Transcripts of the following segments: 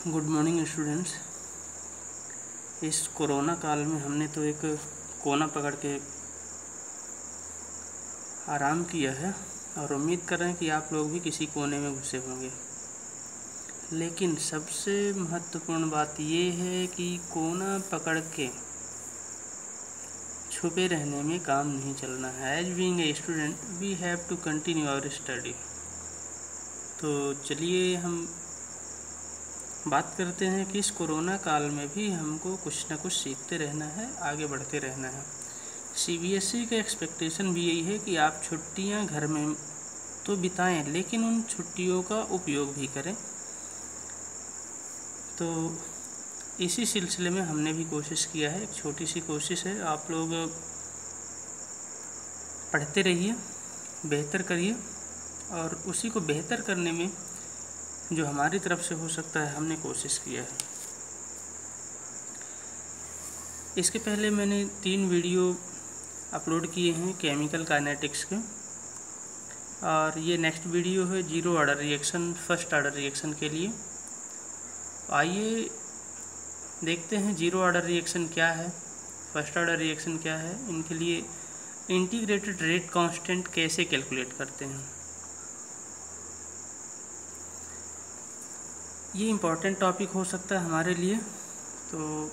Good morning students. इस corona काल में हमने तो एक कोना पकड़ के आराम किया है और उम्मीद कर रहे हैं कि आप लोग भी किसी कोने में घुसे होंगे। लेकिन सबसे महत्वपूर्ण बात ये है कि कोना पकड़ के छुपे रहने में काम नहीं चलना है। As being a student we have to continue our study. तो चलिए हम बात करते हैं कि इस कोरोना काल में भी हमको कुछ ना कुछ सीखते रहना है, आगे बढ़ते रहना है। सीबीएसई का एक्सपेक्टेशन भी यही है कि आप छुट्टियां घर में तो बिताएं, लेकिन उन छुट्टियों का उपयोग भी करें। तो इसी सिलसिले में हमने भी कोशिश किया है, एक छोटी सी कोशिश है। आप लोग पढ़ते रहिए, बेहतर करिए, और उसी को बेहतर करने में जो हमारी तरफ से हो सकता है हमने कोशिश किया है। इसके पहले मैंने 3 वीडियो अपलोड किए हैं केमिकल काइनेटिक्स के, और ये नेक्स्ट वीडियो है zero order reaction, first order reaction के लिए। आइए देखते हैं जीरो ऑर्डर रिएक्शन क्या है, फर्स्ट ऑर्डर रिएक्शन क्या है, इनके लिए इंटीग्रेटेड रेट कांस्टेंट कैसे कैलकुलेट करते हैं। ये इम्पॉर्टेंट टॉपिक हो सकता है हमारे लिए, तो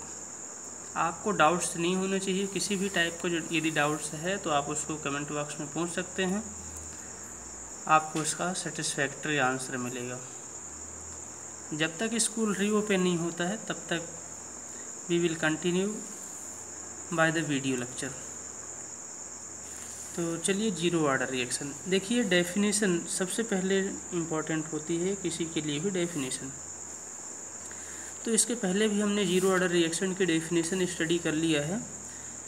आपको डाउट्स नहीं होने चाहिए किसी भी टाइप को। यदि डाउट्स है तो आप उसको कमेंट बॉक्स में पूछ सकते हैं, आपको इसका सेटिस्फैक्ट्री आंसर मिलेगा। जब तक स्कूल रीओपन नहीं होता है तब तक we will continue by the video lecture. तो चलिए जीरो ऑर्डर रिएक्शन देखिए। डेफिनेशन सबसे पहले इम्पॉर्टेंट होती है किसी के लिए भी डेफिनेशन। तो इसके पहले भी हमने जीरो ऑर्डर रिएक्शन की डेफिनेशन स्टडी कर लिया है।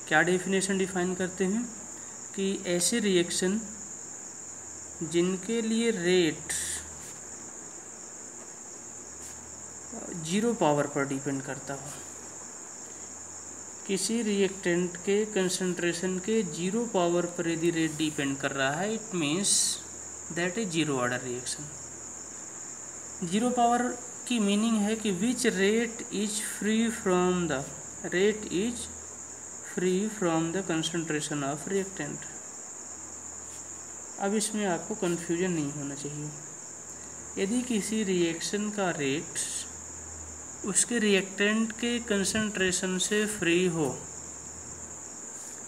क्या डेफिनेशन डिफाइन करते हैं कि ऐसे रिएक्शन जिनके लिए रेट 0 पावर पर डिपेंड करता हो, किसी रिएक्टेंट के कंसंट्रेशन के 0 पावर पर यदि रेट डिपेंड कर रहा है, it means that is zero order reaction. 0 power की मीनिंग है कि which rate is free from the concentration of reactant. अब इसमें आपको कंफ्यूजन नहीं होना चाहिए। यदि किसी रिएक्शन का रेट उसके रिएक्टेंट के कंसंट्रेशन से फ्री हो,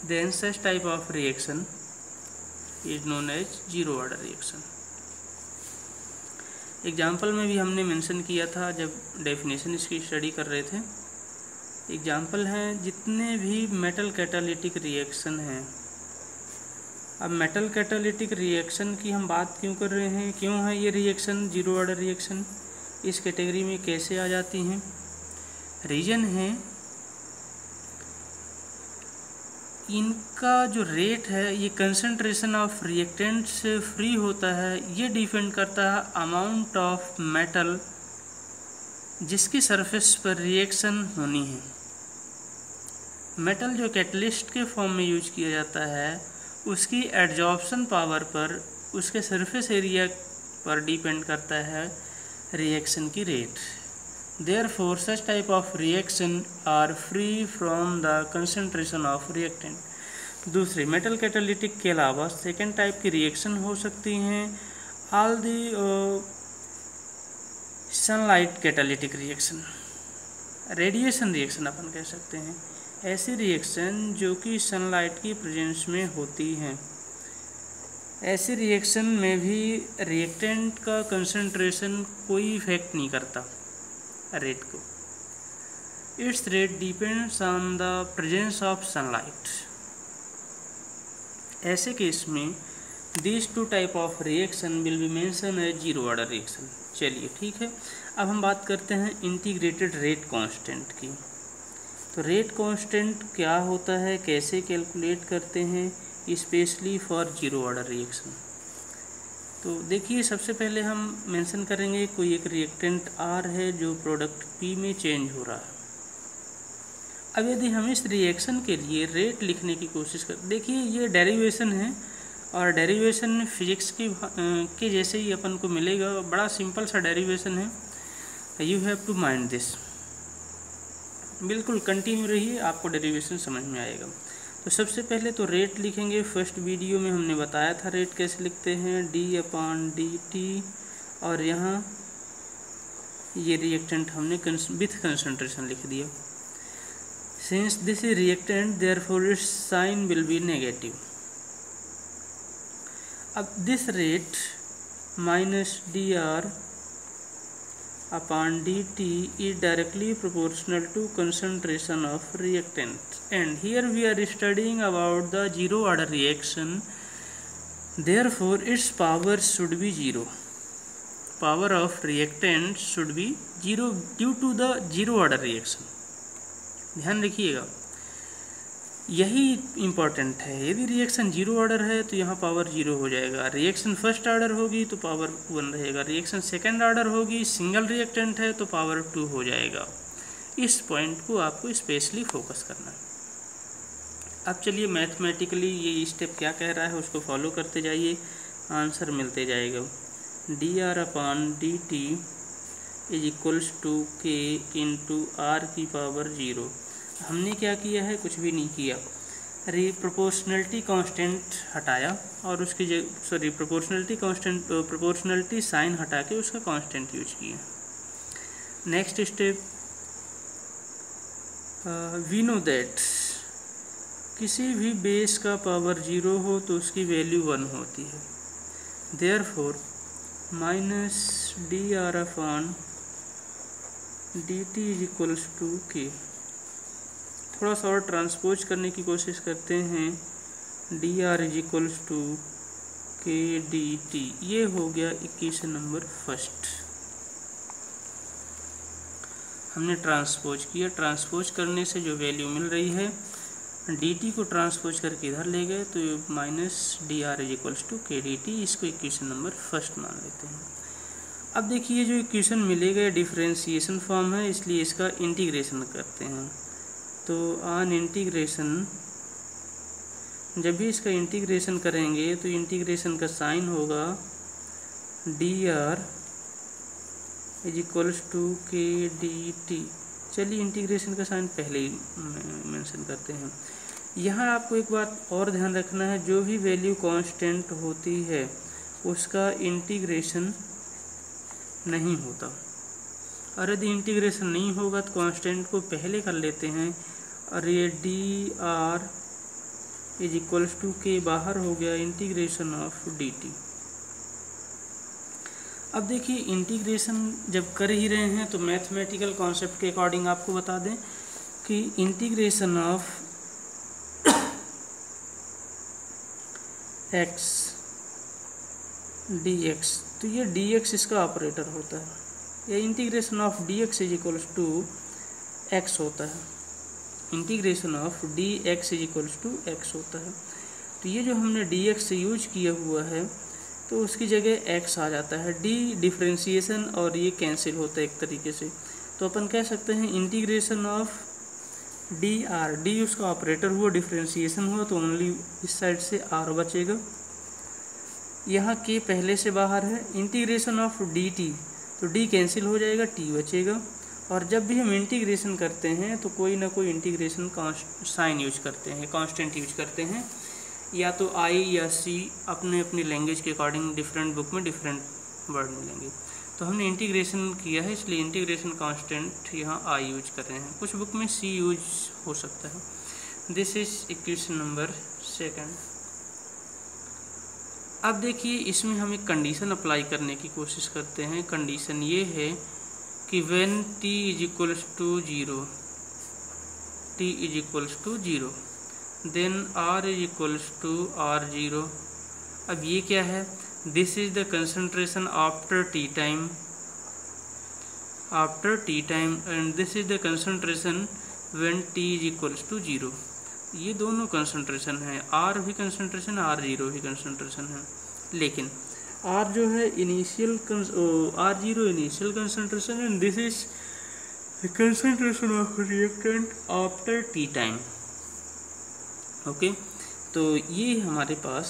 then such type of reaction is known as zero order reaction. Example में भी हमने मेंशन किया था जब डेफिनेशन इसकी स्टडी कर रहे थे। एग्जाम्पल हैं जितने भी मेटल कैटालिटिक रिएक्शन हैं। अब मेटल कैटालिटिक रिएक्शन की हम बात क्यों कर रहे हैं, क्यों है ये रिएक्शन जीरो ऑर्डर रिएक्शन, इस कैटेगरी में कैसे आ जाती हैं। रीजन है इनका जो रेट है ये कंसंट्रेशन ऑफ रिएक्टेंट से फ्री होता है। ये डिपेंड करता है अमाउंट ऑफ मेटल जिसकी सरफेस पर रिएक्शन होनी है। मेटल जो कैटलिस्ट के फॉर्म में यूज किया जाता है उसकी एडजॉर्प्शन पावर पर, उसके सरफेस एरिया पर डिपेंड करता है रिएक्शन की rate. Therefore, such type of reaction are free from the concentration of reactant। दूसरे मेटल कैटालिटिक के अलावा सेकेंड टाइप की रिएक्शन हो सकती हैं all the sunlight catalytic reaction, radiation reaction अपन कह सकते हैं। ऐसी रिएक्शन जो कि सनलाइट की प्रेजेंस में होती हैं। ऐसे रिएक्शन में भी रिएक्टेंट का कंसंट्रेशन कोई इफेक्ट नहीं करता रेट को। It's rate depends on the presence of sunlight. ऐसे केस में this 2 type of reaction will be mention as zero order reaction. चलिए ठीक है, अब हम बात करते हैं इंटीग्रेटेड रेट कांस्टेंट की। तो रेट कांस्टेंट क्या होता है, कैसे कैलकुलेट करते हैं, specially for zero order reaction. तो देखिए सबसे पहले हम मेंशन करेंगे कोई एक रिएक्टेंट R है जो प्रोडक्ट P में चेंज हो रहा है। अब यदि हम इस रिएक्शन के लिए रेट लिखने की कोशिश कर, देखिए ये डेरिवेशन है और डेरिवेशन फिजिक्स के जैसे ही अपन को मिलेगा। बड़ा सिंपल सा डेरिवेशन है। You have to mind this. बिल्कुल कंटिन्यू रहिए, आपको डेरिवेशन समझ में आएगा। तो सबसे पहले तो रेट लिखेंगे। फर्स्ट वीडियो में हमने बताया था रेट कैसे लिखते हैं, d/dt, और यहाँ ये रिएक्टेंट हमने विथ कंसंट्रेशन लिख दिया। Since this is reactant therefore its sign will be negative. अब this rate minus dr/dt is directly proportional to concentration of reactant, and here we are studying about the zero order reaction, therefore its power should be zero. Power of reactant should be zero due to the zero order reaction. ध्यान रखिएगा, यही important है। यदि reaction zero order है तो यहाँ power zero हो जाएगा। रिएक्शन फर्स्ट ऑर्डर होगी तो पावर 1 रहेगा। रिएक्शन सेकंड ऑर्डर होगी, सिंगल रिएक्टेंट है तो पावर 2 हो जाएगा। इस पॉइंट को आपको स्पेशली फोकस करना है। अब चलिए मैथमेटिकली ये स्टेप क्या कह रहा है उसको फॉलो करते जाइए, आंसर मिलते जाएगा। dr/dt is equals to k into r की पावर 0। हमने क्या किया है, कुछ भी नहीं किया। प्रोपोर्शनलिटी कांस्टेंट हटाया और उसकी प्रोपोर्शनलिटी साइन हटा के उसका कांस्टेंट यूज किया। Next step, we know that किसी भी बेस का पावर 0 हो तो उसकी वैल्यू 1 होती है। Therefore minus dr/dt is equals to k। थोड़ा सा और ट्रांसपोज करने की कोशिश करते हैं। dr is equals to k dt, ये हो गया इक्वेशन नंबर फर्स्ट। हमने ट्रांसपोज किया, ट्रांसपोज करने से जो वैल्यू मिल रही है dt को ट्रांसपोज करके इधर ले गए तो minus dr is equals to k dt, इसको इक्वेशन नंबर फर्स्ट मान लेते हैं। अब देखिए जो इक्वेशन मिलेगा डिफरेंशिएशन फॉर्म है, इसलिए इसका इंटीग्रेशन करते हैं। तो ऑन इंटीग्रेशन, जब भी इसका इंटीग्रेशन करेंगे तो इंटीग्रेशन का साइन होगा dr is equals to k dt। चलिए इंटीग्रेशन का साइन पहले ही मेंशन करते हैं। यहाँ आपको एक बात और ध्यान रखना है, जो भी वैल्यू कांस्टेंट होती है उसका इंटीग्रेशन नहीं होता, और यदि इंटीग्रेशन नहीं होगा तो कांस्टेंट को पहले कर लेते हैं। और ये dr is equals to k बाहर हो गया इंटीग्रेशन ऑफ dt। अब देखिए इंटीग्रेशन जब कर ही रहे हैं तो मैथमेटिकल कॉन्सेप्ट के अकॉर्डिंग आपको बता दें कि इंटीग्रेशन ऑफ x dx, तो ये dx इसका ऑपरेटर होता है, या integration of dx is equals to x होता है। Integration of dx is equals to x होता है। तो ये जो हमने dx यूज किया हुआ है तो उसकी जगह x आ जाता है। d डिफरेंशिएशन और ये कैंसिल होता है एक तरीके से, तो अपन कह सकते हैं इंटीग्रेशन ऑफ dr, d उसका ऑपरेटर हुआ, डिफरेंशिएशन हुआ तो ओनली इस साइड से r बचेगा। यहाँ k पहले से बाहर है। इंटीग्रेशन ऑफ dt, तो d कैंसिल हो जाएगा, t बचेगा। और जब भी हम इंटीग्रेशन करते हैं तो कोई ना कोई इंटीग्रेशन साइन यूज करते हैं, कांस्टेंट यूज करते हैं, या तो i या c, अपने अपनी लैंग्वेज के अकॉर्डिंग डिफरेंट बुक में डिफरेंट वर्ड मिलेंगे। तो हमने इंटीग्रेशन किया है इसलिए इंटीग्रेशन कांस्टेंट यहाँ i यूज कर रहे हैं, कुछ बुक में c यूज हो सकता है। This is equation number second. अब देखिए इसमें हम एक कंडीशन अप्लाई करने की कोशिश करते हैं। कंडीशन ये है कि when t is equals to 0, t is equals to 0, then r is equals to r0। अब ये क्या है, this is the concentration after T time, and this is the concentration when t is equals to 0। ये दोनों concentration है, r भी concentration, r0 भी concentration है, लेकिन r जो है initial r0 initial concentration and this is concentration of reactant after T time. Okay, तो ये हमारे पास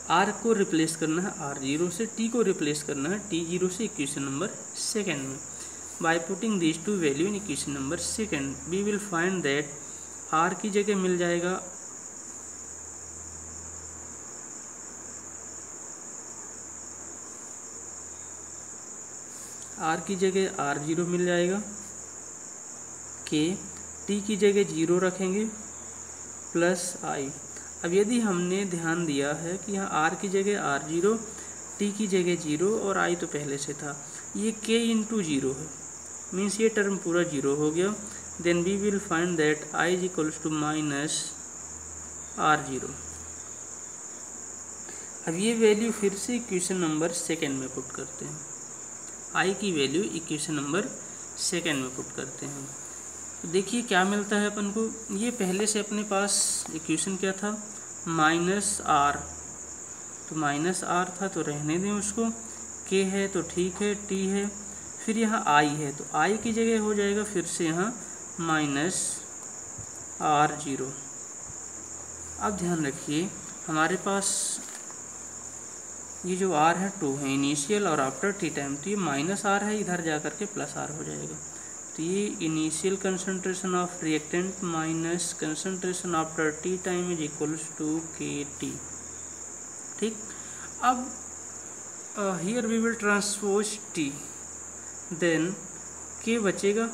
आर को रिप्लेस करना है R0 से, टी को रिप्लेस करना है T0 से इक्वेशन नंबर सेकेंड में। By putting this two value in equation number second we will find that R की जगह मिल जाएगा आर की जगह R0 मिल जाएगा, के टी की जगह 0 रखेंगे प्लस आई। अब यदि हमने ध्यान दिया है कि यहाँ आर की जगह R0, टी की जगह 0 और आई तो पहले से था, ये k इंटू 0 है, मीन्स ये टर्म पूरा 0 हो गया। Then we will find that I is equals to minus R0। अब ये वैल्यू फिर से इक्वेशन नंबर सेकेंड में पुट करते हैं, आई की वैल्यू इक्वेशन नंबर सेकेंड में पुट करते हैं। तो देखिए क्या मिलता है अपन को, ये पहले से अपने पास इक्वेशन क्या था माइनस आर, तो माइनस आर था तो रहने दें उसको, के है तो ठीक है, टी है, फिर यहाँ आई है तो आई की जगह हो जाएगा फिर से यहाँ माइनस R0। अब ध्यान रखिए हमारे पास ये जो R है 2 है इनिशियल और आफ्टर टी टाइम, तो ये माइनस R है, इधर जा कर के प्लस R हो जाएगा। तो ये initial concentration of reactant minus concentration after T time is equals to KT। ठीक, अब here we will transpose T, then K बचेगा,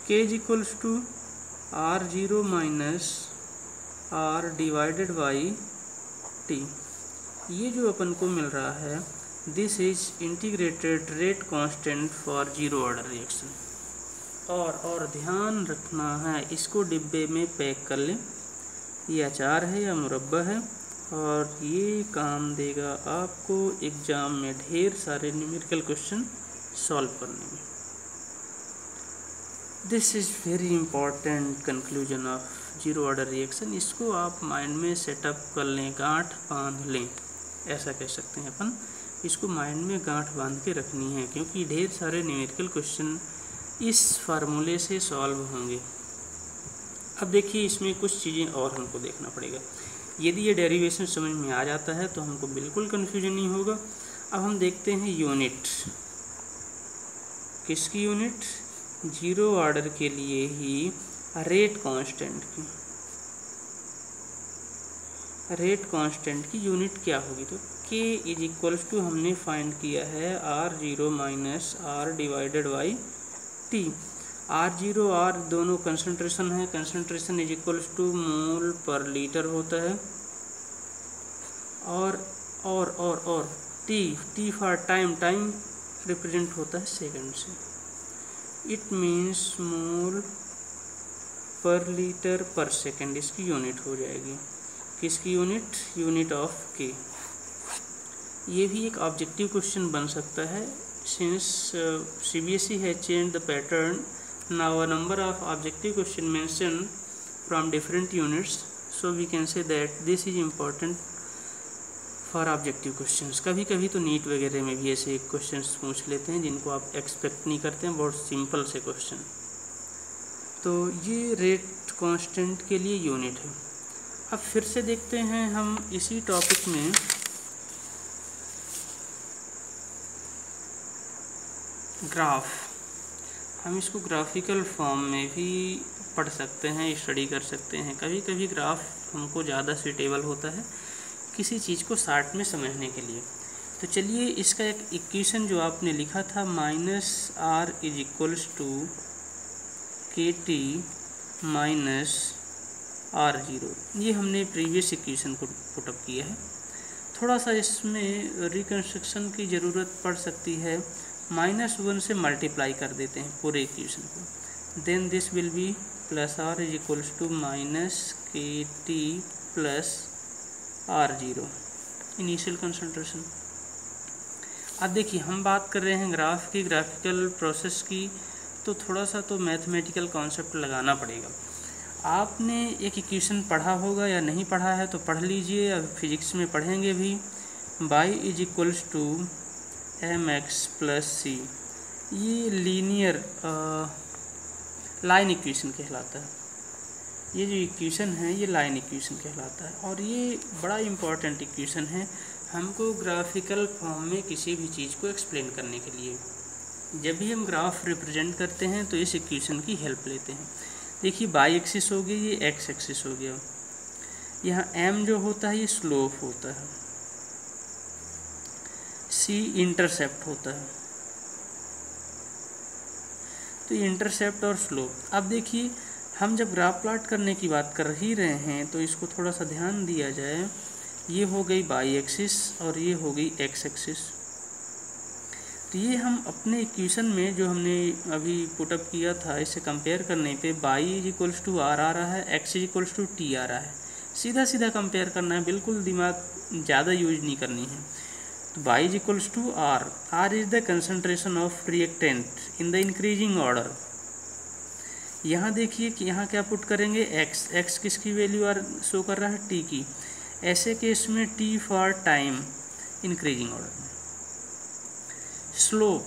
K is equals to R0 minus R divided by T। ये जो अपन को मिल रहा है this is integrated rate constant for zero order reaction. और ध्यान रखना है, इसको डिब्बे में पैक कर लें, ये अचार है या मुरब्बा है, और ये काम देगा आपको एग्ज़ाम में ढेर सारे न्यूमेरिकल क्वेश्चन सॉल्व करने में। This is very important conclusion of zero order reaction. इसको आप माइंड में सेटअप कर लें, गांठ बांध लें, ऐसा कह सकते हैं अपन, इसको माइंड में गांठ बांध के रखनी है, क्योंकि ढेर सारे न्यूमेरिकल क्वेश्चन इस फार्मूले से सॉल्व होंगे। अब देखिए इसमें कुछ चीज़ें और हमको देखना पड़ेगा। यदि ये डेरिवेशन समझ में आ जाता है तो हमको बिल्कुल कन्फ्यूजन नहीं होगा। अब हम देखते हैं यूनिट, किसकी यूनिट, जीरो ऑर्डर के लिए ही रेट कांस्टेंट की, रेट कांस्टेंट की यूनिट क्या होगी, तो k इज इक्वल्स टू हमने फाइंड किया है R0 minus R divided by T। R0 R दोनों कंसंट्रेशन है, कंसंट्रेशन इज इक्वल्स टू मोल पर लीटर होता है, और T for time, time represent होता है सेकंड से, इट मीन्स मोल पर लीटर पर सेकंड इसकी यूनिट हो जाएगी। किसकी यूनिट, यूनिट ऑफ K। ये भी एक ऑब्जेक्टिव क्वेश्चन बन सकता है, since CBSE has changed the pattern, now a number of objective question mention from different units, so we can say that this is important for objective questions. कभी कभी तो NEET वगैरह में भी ऐसे क्वेश्चंस पूछ लेते हैं जिनको आप एक्सपेक्ट नहीं करते हैं, बहुत सिंपल से क्वेश्चन। तो ये रेट कांस्टेंट के लिए यूनिट है। अब फिर से देखते हैं हम इसी टॉपिक में ग्राफ, हम इसको ग्राफिकल फॉर्म में भी पढ़ सकते हैं, स्टडी कर सकते हैं। कभी कभी ग्राफ हमको ज़्यादा सूटेबल होता है किसी चीज़ को शार्ट में समझने के लिए। तो चलिए इसका एक इक्वेशन जो आपने लिखा था minus R is equals to KT minus R0, ये हमने प्रीवियस इक्वेशन को पुटअप किया है। थोड़ा सा इसमें रिकन्स्ट्रक्शन की ज़रूरत पड़ सकती है, -1 से मल्टीप्लाई कर देते हैं पूरे इक्वेशन को, then this will be plus R is equals to minus KT plus R0 initial concentration. अब देखिए हम बात कर रहे हैं ग्राफ की, ग्राफिकल प्रोसेस की, तो थोड़ा सा तो मैथमेटिकल कॉन्सेप्ट लगाना पड़ेगा। आपने एक इक्वेशन पढ़ा होगा या नहीं पढ़ा है तो पढ़ लीजिए, अब फिजिक्स में पढ़ेंगे भी, y is equals to mx plus c, ये लीनियर लाइन इक्वेशन कहलाता है। ये जो इक्वेशन है ये लाइन इक्वेशन कहलाता है, और ये बड़ा इम्पॉर्टेंट इक्वेशन है हमको ग्राफिकल फॉर्म में किसी भी चीज़ को एक्सप्लेन करने के लिए जब भी हम ग्राफ रिप्रेजेंट करते हैं तो इस इक्वेशन की हेल्प लेते हैं। देखिए वाई एक्सिस हो गई, ये एक्स एक्सिस हो गया, यहाँ एम जो होता है ये स्लोप होता है, सी इंटरसेप्ट होता है, तो इंटरसेप्ट और स्लोप। अब देखिए हम जब ग्राफ प्लॉट करने की बात कर ही रहे हैं तो इसको थोड़ा सा ध्यान दिया जाए। ये हो गई वाई एक्सिस और ये हो गई एक्स एक्सिस। तो ये हम अपने इक्वेशन में जो हमने अभी पुटअप किया था इसे कंपेयर करने पे y is equals to r आ रहा है, x is equals to t आ रहा है। सीधा सीधा कंपेयर करना है, बिल्कुल दिमाग ज़्यादा यूज नहीं करनी है। तो Y is equals to R, R is the concentration of reactant in the increasing order. यहाँ देखिए कि यहाँ क्या पुट करेंगे, एक्स, एक्स किसकी वैल्यू आर शो कर रहा है, टी की। ऐसे केस में T for time increasing order में। स्लोप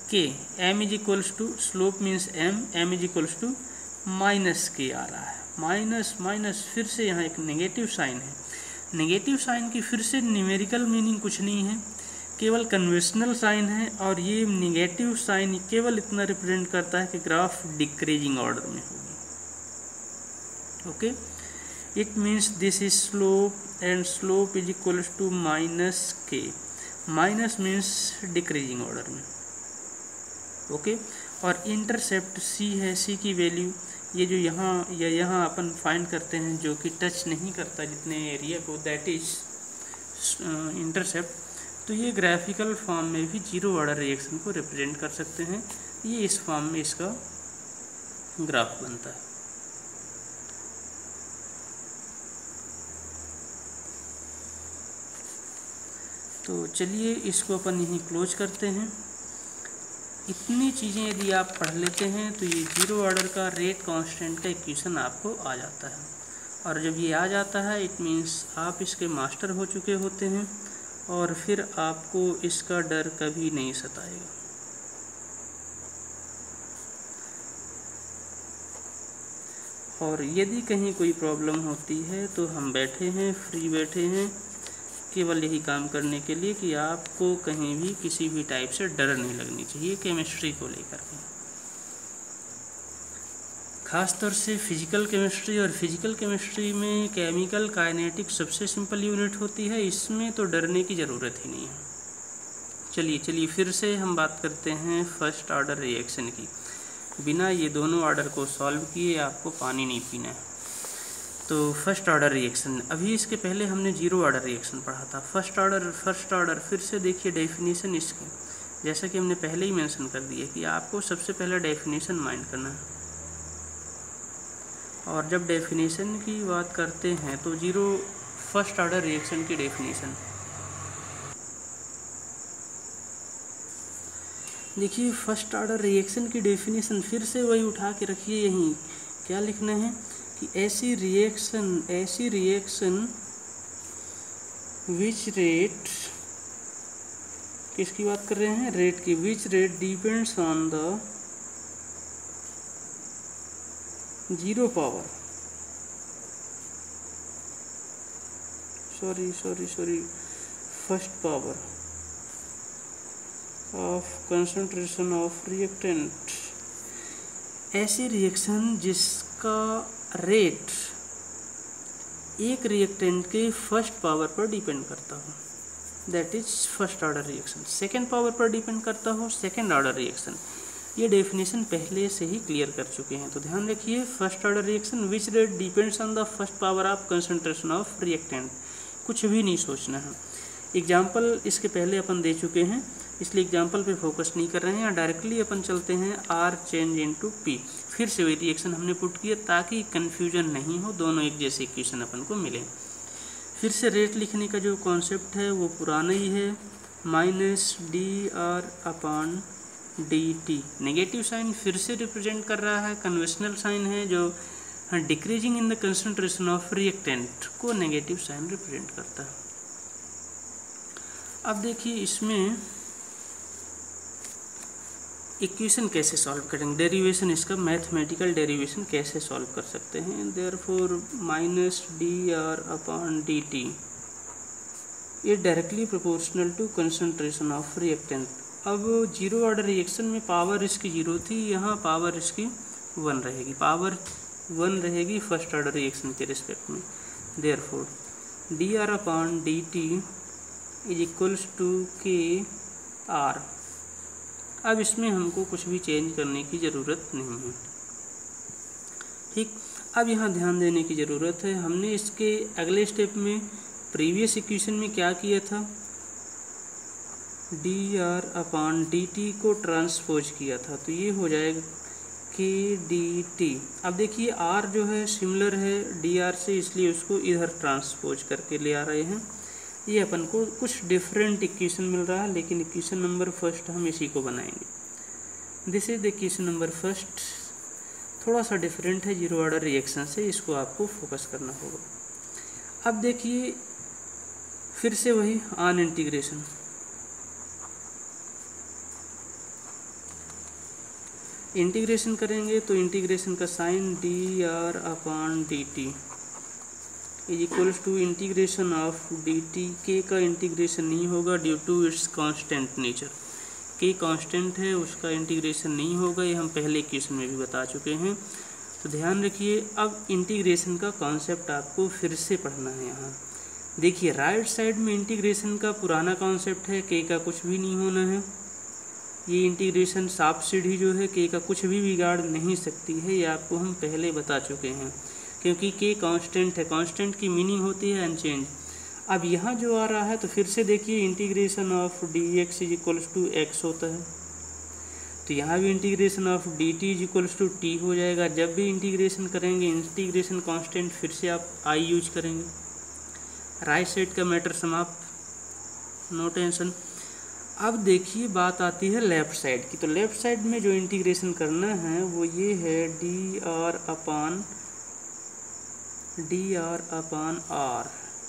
के, M is equals to, slope means M, M is equals to minus K आ रहा है, माइनस माइनस, फिर से यहाँ एक नेगेटिव साइन है। नेगेटिव साइन की फिर से न्यूमेरिकल मीनिंग कुछ नहीं है, केवल कन्वेंशनल साइन है। और ये नेगेटिव साइन केवल इतना रिप्रेजेंट करता है कि ग्राफ डिक्रीजिंग ऑर्डर में होगी। Okay, it means this is slope and slope is equals to minus K, minus means decreasing order में। ओके, और इंटरसेप्ट सी है, सी की वैल्यू ये जो यहाँ अपन फाइंड करते हैं जो कि टच नहीं करता जितने एरिया को, दैट इज इंटरसेप्ट। तो ये ग्राफिकल फॉर्म में भी जीरो ऑर्डर रिएक्शन को रिप्रेजेंट कर सकते हैं। ये इस फॉर्म में इसका ग्राफ बनता है। तो चलिए इसको अपन यहीं क्लोज करते हैं। इतनी चीज़ें यदि आप पढ़ लेते हैं तो ये जीरो ऑर्डर का रेट कांस्टेंट का इक्वेशन आपको आ जाता है। और जब ये आ जाता है इट मीन्स आप इसके मास्टर हो चुके होते हैं और फिर आपको इसका डर कभी नहीं सताएगा। और यदि कहीं कोई प्रॉब्लम होती है तो हम बैठे हैं, फ्री बैठे हैं, केवल यही काम करने के लिए कि आपको कहीं भी किसी भी टाइप से डर नहीं लगनी चाहिए केमिस्ट्री को लेकर के। खासतौर से फिजिकल केमिस्ट्री, और फिजिकल केमिस्ट्री में केमिकल काइनेटिक्स सबसे सिंपल यूनिट होती है, इसमें तो डरने की ज़रूरत ही नहीं है। चलिए फिर से हम बात करते हैं फर्स्ट ऑर्डर रिएक्शन की। बिना ये दोनों ऑर्डर को सॉल्व किए आपको पानी नहीं पीना है। तो फर्स्ट ऑर्डर रिएक्शन, अभी इसके पहले हमने जीरो ऑर्डर रिएक्शन पढ़ा था। फर्स्ट ऑर्डर फिर से देखिए डेफिनेशन इसकी, जैसा कि हमने पहले ही मेंशन कर दिया कि आपको सबसे पहले डेफिनेशन माइंड करना है। और जब डेफिनेशन की बात करते हैं तो फर्स्ट ऑर्डर रिएक्शन की डेफिनेशन देखिए। फर्स्ट ऑर्डर रिएक्शन की डेफिनेशन फिर से वही उठा के रखिए, यहीं क्या लिखना है कि ऐसी रिएक्शन विच रेट, किसकी बात कर रहे हैं, रेट की, which rate depends on the zero power, sorry first power of concentration of reactant. ऐसी रिएक्शन जिसका रेट एक रिएक्टेंट के फर्स्ट पावर पर डिपेंड करता हो, that is first order reaction. Second power पर डिपेंड करता हो, सेकेंड ऑर्डर रिएक्शन। ये डेफिनेशन पहले से ही क्लियर कर चुके हैं, तो ध्यान रखिए। First order reaction which rate depends on the first power of concentration of reactant, कुछ भी नहीं सोचना है। एग्जाम्पल इसके पहले अपन दे चुके हैं, इसलिए एग्जाम्पल पे फोकस नहीं कर रहे हैं। डायरेक्टली अपन चलते हैं आर चेंज इनटू पी। फिर से वही रिएक्शन हमने पुट किया ताकि कन्फ्यूजन नहीं हो, दोनों एक जैसे इक्वेशन अपन को मिले। फिर से रेट लिखने का जो कॉन्सेप्ट है वो पुराना ही है, minus D R upon D T. Negative sign फिर से रिप्रेजेंट कर रहा है, कन्वेंशनल साइन है जो decreasing in the concentration of reactant को नेगेटिव साइन रिप्रेजेंट करता है। अब देखिए इसमें इक्वेशन कैसे सॉल्व करेंगे, डेरिवेशन, इसका मैथमेटिकल डेरिवेशन कैसे सॉल्व कर सकते हैं। Therefore minus D R upon D T is directly proportional to concentration of reactant. अब जीरो ऑर्डर रिएक्शन में पावर इसकी जीरो थी, यहाँ पावर इसकी 1 रहेगी, पावर 1 रहेगी फर्स्ट ऑर्डर रिएक्शन के रिस्पेक्ट में। Therefore dR/dt is equals to KR। अब इसमें हमको कुछ भी चेंज करने की ज़रूरत नहीं है, ठीक। अब यहाँ ध्यान देने की ज़रूरत है, हमने इसके अगले स्टेप में प्रीवियस इक्वेशन में क्या किया था, dR/dt को ट्रांसपोज किया था, तो ये हो जाएगा KdT। अब देखिए R जो है सिमिलर है dr से, इसलिए उसको इधर ट्रांसपोज करके ले आ रहे हैं। ये अपन को कुछ डिफरेंट इक्वेशन मिल रहा है, लेकिन इक्वेशन नंबर फर्स्ट हम इसी को बनाएंगे। This is the equation number first, थोड़ा सा डिफरेंट है जीरो ऑर्डर रिएक्शन से, इसको आपको फोकस करना होगा। अब देखिए फिर से वही ऑन इंटीग्रेशन, इंटीग्रेशन करेंगे तो इंटीग्रेशन का sign dR/dt is equals to integration of dt। K का इंटीग्रेशन नहीं होगा due to its constant nature, K constant है उसका इंटीग्रेशन नहीं होगा, ये हम पहले इक्वेशन में भी बता चुके हैं। तो ध्यान रखिए, अब इंटीग्रेशन का कॉन्सेप्ट आपको फिर से पढ़ना है। यहाँ देखिए राइट साइड में इंटीग्रेशन का पुराना कॉन्सेप्ट है, के का कुछ भी नहीं होना है। ये इंटीग्रेशन साफ सीढ़ी जो है के का कुछ भी बिगाड़ नहीं सकती है, ये आपको हम पहले बता चुके हैं, क्योंकि के कांस्टेंट है, कांस्टेंट की मीनिंग होती है अनचेंज। अब यहाँ जो आ रहा है तो फिर से देखिए integration of dx is equals to x होता है, तो यहाँ भी integration of dt is equals to t हो जाएगा। जब भी इंटीग्रेशन करेंगे इंटीग्रेशन कांस्टेंट फिर से आप I यूज करेंगे। राइट साइड का मैटर समाप्त, नो टेंशन। अब देखिए बात आती है लेफ़्ट साइड की, तो लेफ़्ट साइड में जो इंटीग्रेशन करना है वो ये है dR/R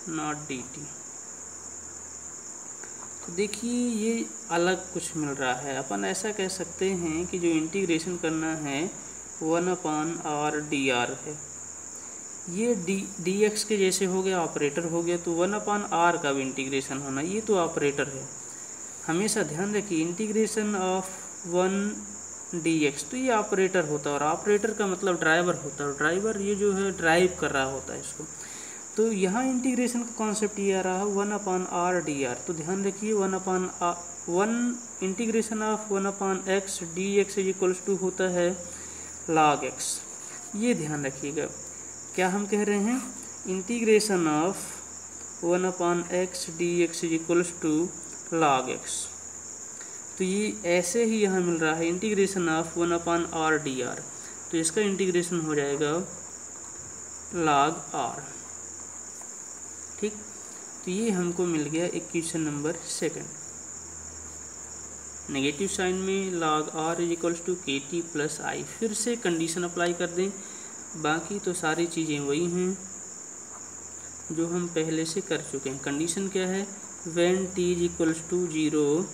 नॉट dt। तो देखिए ये अलग कुछ मिल रहा है, अपन ऐसा कह सकते हैं कि जो इंटीग्रेशन करना है 1/R dr है, ये dx के जैसे हो गया, ऑपरेटर हो गया, तो 1/R का भी इंटीग्रेशन होना, ये तो ऑपरेटर है। हमेशा ध्यान रखिए इंटीग्रेशन ऑफ 1 dx, तो ये ऑपरेटर होता है, और ऑपरेटर का मतलब ड्राइवर होता है, ड्राइवर ये जो है ड्राइव कर रहा होता है इसको। तो यहाँ इंटीग्रेशन का कॉन्सेप्ट ये आ रहा है 1/R dr, तो ध्यान रखिए 1 integration of 1/x dx is equals to होता है log x। ये ध्यान रखिएगा, क्या हम कह रहे हैं, integration of 1/x dx is equals to log x। तो ये ऐसे ही यहाँ मिल रहा है इंटीग्रेशन ऑफ 1/R dr, तो इसका इंटीग्रेशन हो जाएगा log r, ठीक। तो ये हमको मिल गया equation number second. Negative sign में log r is equals to KT plus I, फिर से कंडीशन अप्लाई कर दें, बाकी तो सारी चीज़ें वही हैं जो हम पहले से कर चुके हैं। कंडीशन क्या है, when t is equals to 0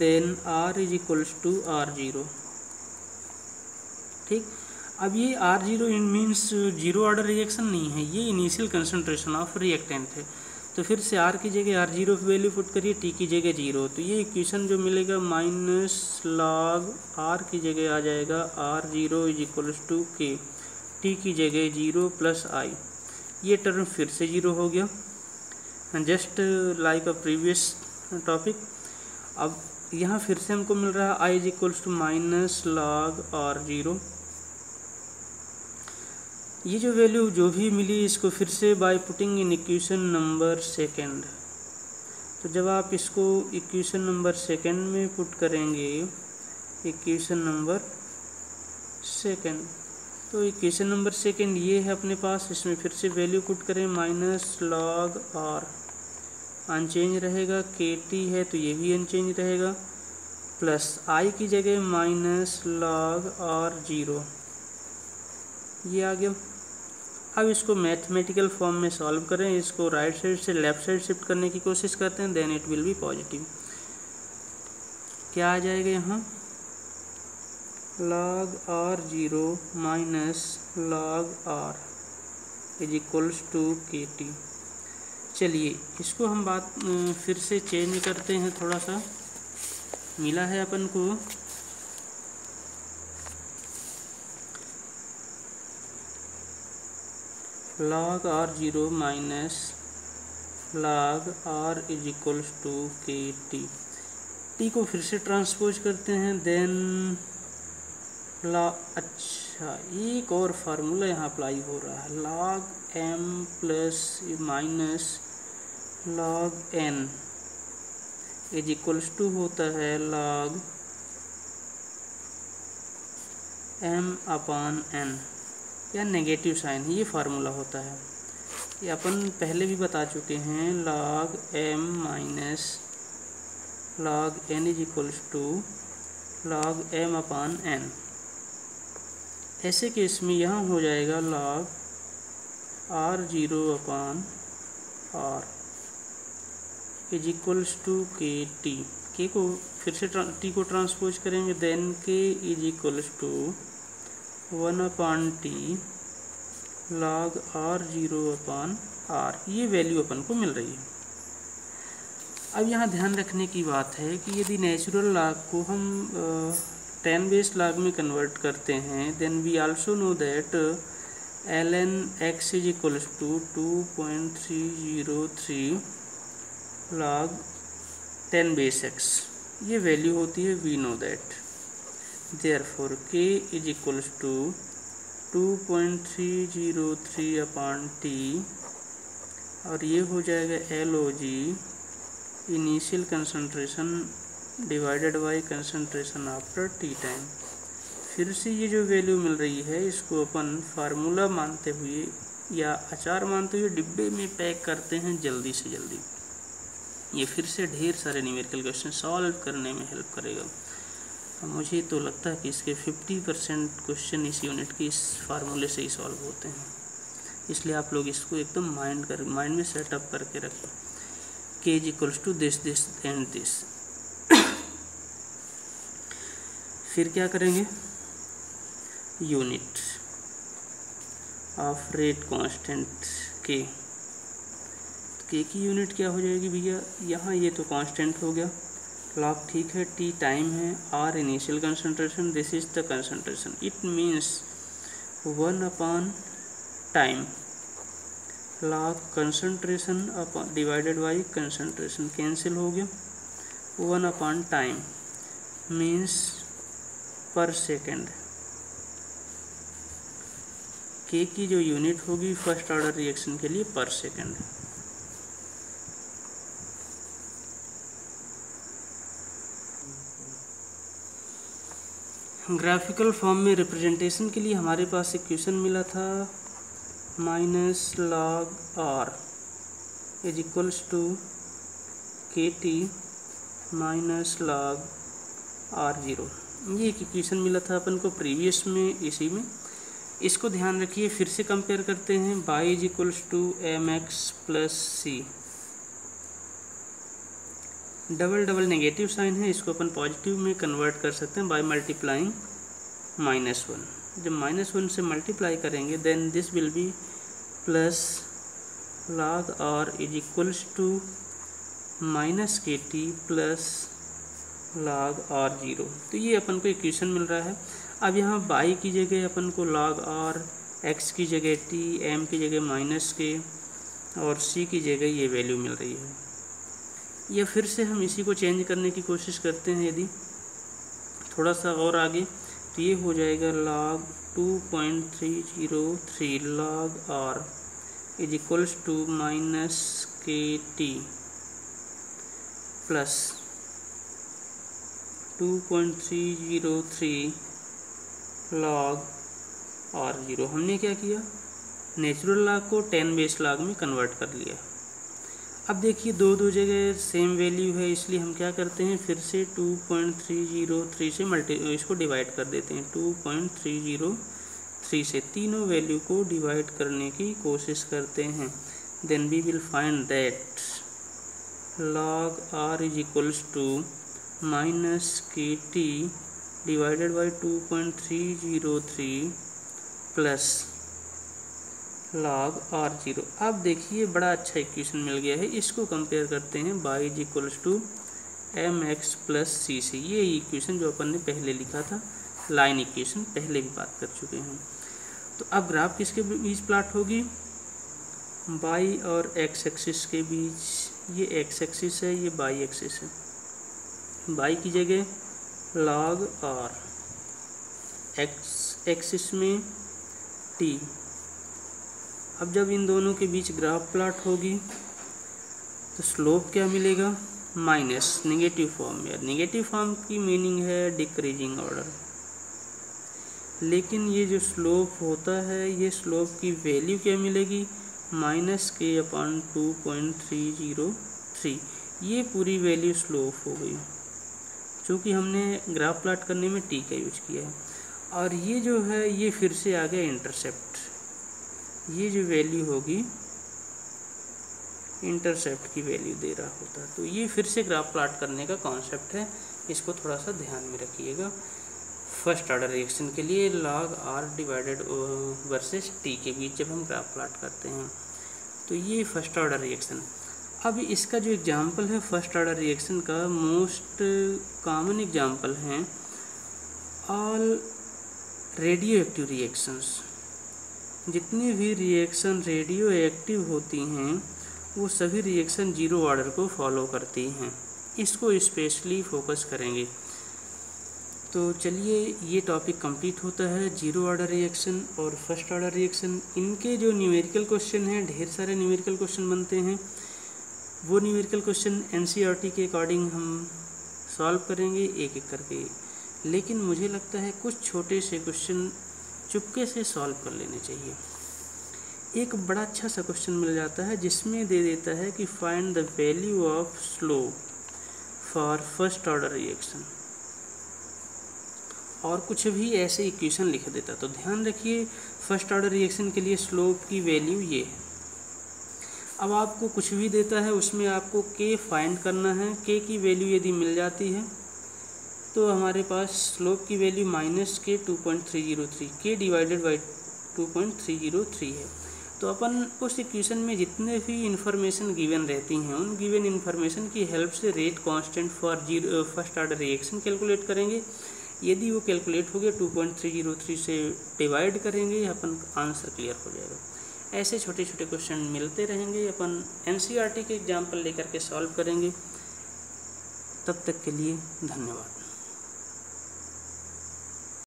then r is equals to r0, ठीक। अब ये r0 means zero order reaction नहीं है, ये इनिशियल कंसंट्रेशन ऑफ रिएक्टेंट है। तो फिर से r की जगह r0 की वैल्यू पुट करिए, t की जगह 0, तो ये इक्वेशन जो मिलेगा माइनस log r की जगह आ जाएगा r0 is equals to k, t की जगह 0 प्लस I, ये टर्म फिर से 0 हो गया, just like a previous topic. अब यहाँ फिर से हमको मिल रहा है I is equals to minus log r0। ये जो वैल्यू जो भी मिली इसको फिर से by putting in equation number second, तो जब आप इसको इक्वेशन नंबर सेकंड में पुट करेंगे, इक्वेशन नंबर सेकंड, तो इक्वेशन नंबर सेकंड ये है अपने पास, इसमें फिर से वैल्यू पुट करें माइनस log r, अनचेंज रहेगा, KT है तो ये भी अनचेंज रहेगा, प्लस I की जगह माइनस log r0, ये आ गया। अब इसको मैथमेटिकल फॉर्म में सॉल्व करें, इसको राइट साइड से लेफ़्ट साइड शिफ्ट करने की कोशिश करते हैं, then it will be positive. क्या आ जाएगा यहाँ, log r0 minus log r is equals to KT। चलिए इसको हम बात फिर से चेंज करते हैं, थोड़ा सा मिला है अपन को log r0 minus log r is equals to K T को फिर से ट्रांसपोज करते हैं, देन अच्छा एक और फार्मूला यहाँ अप्लाई हो रहा है, log m plus minus log n is equals to होता है log m अपॉन n, या नेगेटिव साइन, ये फार्मूला होता है। ये अपन पहले भी बता चुके हैं, log m minus log n is equals to log m upon n। ऐसे केस में यहाँ हो जाएगा log r0 upon r is equals to K को फिर से टी को ट्रांसपोज करेंगे, then K is equals to 1 upon T log r0 upon r। ये वैल्यू अपन को मिल रही है। अब यहाँ ध्यान रखने की बात है कि यदि नेचुरल लॉग को हम 10 बेस लॉग में कन्वर्ट करते हैं, then we also know that ln x is equals to 2.303 log 10 base x, ये वैल्यू होती है, we know that. Therefore k is equals to 2.303 upon T, और ये हो जाएगा log initial concentration divided by concentration after T time. फिर से ये जो वैल्यू मिल रही है इसको अपन फार्मूला मानते हुए या अचार मानते हुए डिब्बे में पैक करते हैं जल्दी से जल्दी। ये फिर से ढेर सारे न्यूमेरिकल क्वेश्चन सॉल्व करने में हेल्प करेगा। मुझे तो लगता है कि इसके 50% क्वेश्चन इस यूनिट के इस फार्मूले से ही सॉल्व होते हैं, इसलिए आप लोग इसको एकदम माइंड में सेटअप करके रखें। k is equals to this and this. फिर क्या करेंगे, unit of rate constant k की यूनिट क्या हो जाएगी भैया, यहाँ ये तो कांस्टेंट हो गया, लॉग ठीक है, t टाइम है, r initial concentration, this is the concentration, it means 1 upon time log concentration upon divided by concentration, cancel हो गया, 1 अपॉन टाइम मीन्स पर सेकेंड। के की जो यूनिट होगी फर्स्ट ऑर्डर रिएक्शन के लिए पर सेकेंड। ग्राफिकल फॉर्म में रिप्रेजेंटेशन के लिए हमारे पास इक्वेशन मिला था minus log r is equals to K T minus log r0। ये एक इक्वेशन मिला था अपन को प्रीवियस में, इसी में इसको ध्यान रखिए। फिर से कंपेयर करते हैं, y is equals to mx plus C, double negative sign है, इसको अपन पॉजिटिव में कन्वर्ट कर सकते हैं बाय मल्टीप्लाइंग -1। जब -1 से मल्टीप्लाई करेंगे then this will be plus log r is equals to minus के टी प्लस log r0। तो ये अपन को इक्वेशन मिल रहा है। अब यहाँ y की जगह अपन को log r, x की जगह t, m की जगह माइनस के और c की जगह ये वैल्यू मिल रही है। या फिर से हम इसी को चेंज करने की कोशिश करते हैं, यदि थोड़ा सा और आगे, तो ये हो जाएगा log 2.303 log r is equals to minus के टी प्लस 2.303 log r0। हमने क्या किया, नेचुरल लॉग को 10 बेस लॉग में कन्वर्ट कर लिया। अब देखिए दो जगह सेम वैल्यू है, इसलिए हम क्या करते हैं, फिर से 2.303 से इसको डिवाइड कर देते हैं। 2.303 से तीनों वैल्यू को डिवाइड करने की कोशिश करते हैं, then we will find that log r is equals to minus के t divided by 2.303 plus log r0। अब देखिए बड़ा अच्छा इक्वेशन मिल गया है, इसको कंपेयर करते हैं y is equals to m x plus c से। ये इक्वेशन जो अपन ने पहले लिखा था, लाइन इक्वेशन, पहले भी बात कर चुके हैं। तो अब ग्राफ किसके बीच प्लॉट होगी, y और x एक्सिस के बीच। ये x एक्सिस है, ये y एक्सिस है। y की जगह log r, x एक्सिस में t। अब जब इन दोनों के बीच ग्राफ प्लॉट होगी तो स्लोप क्या मिलेगा, माइनस, नेगेटिव फॉर्म में। नेगेटिव फॉर्म की मीनिंग है डिक्रीजिंग ऑर्डर, लेकिन ये जो स्लोप होता है, ये स्लोप की वैल्यू क्या मिलेगी, -k/2.303। ये पूरी वैल्यू स्लोप हो गई, क्योंकि हमने ग्राफ प्लॉट करने में t का यूज किया है। और ये जो है ये फिर से आ गया इंटरसेप्ट। ये जो वैल्यू होगी इंटरसेप्ट की वैल्यू दे रहा होता है। तो ये फिर से ग्राफ प्लॉट करने का कॉन्सेप्ट है, इसको थोड़ा सा ध्यान में रखिएगा। फर्स्ट ऑर्डर रिएक्शन के लिए log r divided versus t के बीच जब हम ग्राफ प्लॉट करते हैं, तो ये फर्स्ट ऑर्डर रिएक्शन। अब इसका जो एग्जांपल है फर्स्ट ऑर्डर रिएक्शन का, मोस्ट कॉमन एग्जांपल हैं ऑल रेडियो एक्टिव रिएक्शंस। जितनी भी रिएक्शन रेडियो एक्टिव होती हैं वो सभी रिएक्शन जीरो ऑर्डर को फॉलो करती हैं। इसको स्पेशली फोकस करेंगे। तो चलिए ये टॉपिक कंप्लीट होता है, जीरो ऑर्डर रिएक्शन और फर्स्ट ऑर्डर रिएक्शन। इनके जो न्यूमेरिकल क्वेश्चन हैं, ढेर सारे न्यूमेरिकल क्वेश्चन बनते हैं। वो न्यूमेरिकल क्वेश्चन एनसीईआरटी के अकॉर्डिंग हम सॉल्व करेंगे एक एक करके, लेकिन मुझे लगता है कुछ छोटे से क्वेश्चन चुपके से सॉल्व कर लेने चाहिए। एक बड़ा अच्छा सा क्वेश्चन मिल जाता है जिसमें दे देता है कि find the value of slope for first order reaction, और कुछ भी ऐसे इक्वेशन लिख देता। तो ध्यान रखिए, फर्स्ट ऑर्डर रिएक्शन के लिए स्लोप की वैल्यू ये है। अब आपको कुछ भी देता है, उसमें आपको k फाइंड करना है। k की वैल्यू यदि मिल जाती है तो हमारे पास स्लोप की value -k/2.303, k divided by 2.303 है। तो अपन उस इक्वेशन में जितने भी इंफॉर्मेशन गिवन रहती हैं, उन गिवन इंफॉर्मेशन की हेल्प से rate constant for first order reaction calculate करेंगे। यदि वो कैलकुलेट हो गया 2.303 से डिवाइड करेंगे, अपन आंसर क्लियर हो जाएगा। ऐसे छोटे छोटे क्वेश्चन मिलते रहेंगे, अपन एनसीईआरटी के एग्जाम्पल लेकर के सॉल्व करेंगे। तब तक के लिए धन्यवाद।